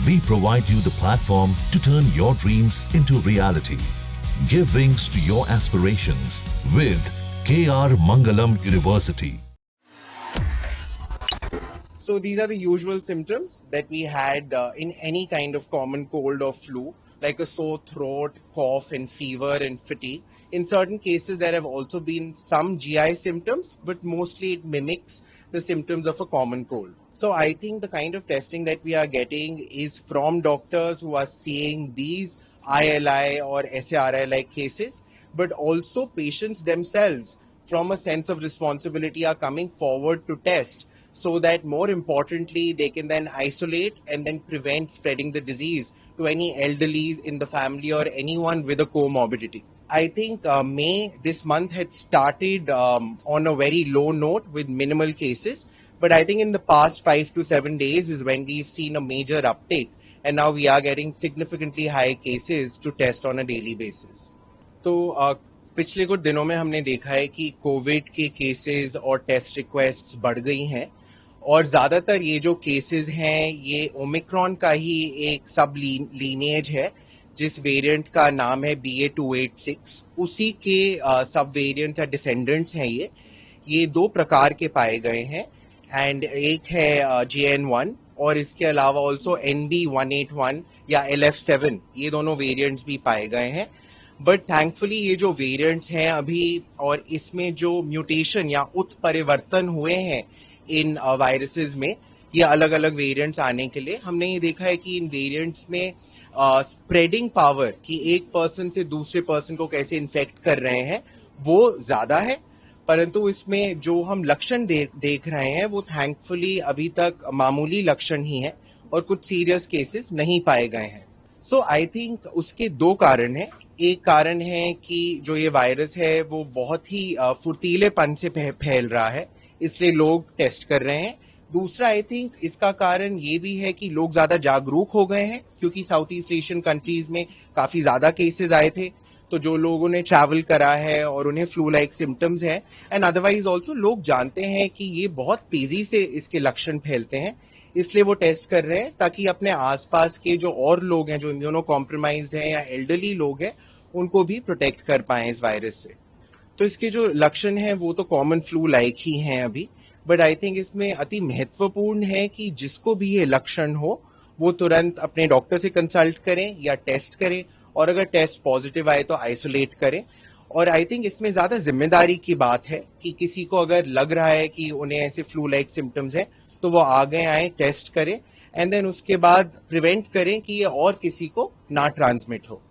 We provide you the platform to turn your dreams into reality. Give wings to your aspirations with KR Mangalam University. So these are the usual symptoms that we had in any kind of common cold or flu, like a sore throat, cough and fever and fatigue. In certain cases, there have also been some GI symptoms, but mostly it mimics the symptoms of a common cold. So I think the kind of testing that we are getting is from doctors who are seeing these ILI or SARI-like cases, but also patients themselves from a sense of responsibility are coming forward to test, so that more importantly they can then isolate and then prevent spreading the disease to any elderly in the family or anyone with a comorbidity. I think May this month had started on a very low note with minimal cases, but I think in the past 5 to 7 days is when we've seen a major uptake, and now we are getting significantly high cases to test on a daily basis. तो पिछले कुछ दिनों में हमने देखा है कि Covid के केसेस और टेस्ट रिक्वेस्ट्स बढ़ गई हैं, और ज़्यादातर ये जो केसेस हैं ये ओमिक्रॉन का ही एक सब लीनेज है, जिस वेरिएंट का नाम है BA.286, उसी के सब वेरिएंट्स या डिसेंडेंट्स हैं ये दो प्रकार के पाए गए हैं, एंड एक है JN1 और इसके अलावा ऑल्सो NB181 या LF7, ये दोनों वेरिएंट्स भी पाए गए हैं. बट थैंकफुली ये जो वेरिएंट्स हैं अभी, और इसमें जो म्यूटेशन या उत्परिवर्तन हुए हैं इन वायरसेस में, ये अलग अलग वेरिएंट्स आने के लिए हमने ये देखा है कि इन वेरिएंट्स में स्प्रेडिंग पावर कि एक पर्सन से दूसरे पर्सन को कैसे इन्फेक्ट कर रहे हैं वो ज्यादा है, परंतु इसमें जो हम लक्षण देख रहे हैं वो थैंकफुली अभी तक मामूली लक्षण ही है और कुछ सीरियस केसेस नहीं पाए गए हैं. सो आई थिंक उसके दो कारण हैं. एक कारण है कि जो ये वायरस है वो बहुत ही फुर्तीलेपन से फैल रहा है, इसलिए लोग टेस्ट कर रहे हैं. दूसरा आई थिंक इसका कारण ये भी है कि लोग ज्यादा जागरूक हो गए हैं, क्योंकि साउथ ईस्ट एशियन कंट्रीज में काफी ज्यादा केसेस आए थे, तो जो लोगों ने ट्रैवल करा है और उन्हें फ्लू लाइक सिम्टम्स है, एंड अदरवाइज ऑल्सो लोग जानते हैं कि ये बहुत तेजी से इसके लक्षण फैलते हैं, इसलिए वो टेस्ट कर रहे हैं ताकि अपने आसपास के जो और लोग हैं जो इम्यूनो कॉम्प्रोमाइज्ड हैं या एल्डरली लोग हैं उनको भी प्रोटेक्ट कर पाएं इस वायरस से. तो इसके जो लक्षण हैं वो तो कॉमन फ्लू लाइक ही हैं अभी, बट आई थिंक इसमें अति महत्वपूर्ण है कि जिसको भी ये लक्षण हो वो तुरंत अपने डॉक्टर से कंसल्ट करें या टेस्ट करें, और अगर टेस्ट पॉजिटिव आए तो आइसोलेट करें. और आई थिंक इसमें ज्यादा जिम्मेदारी की बात है कि किसी को अगर लग रहा है कि उन्हें ऐसे फ्लू लाइक सिम्टम्स है तो वो आगे आए, टेस्ट करें, एंड देन उसके बाद प्रिवेंट करें कि ये और किसी को ना ट्रांसमिट हो.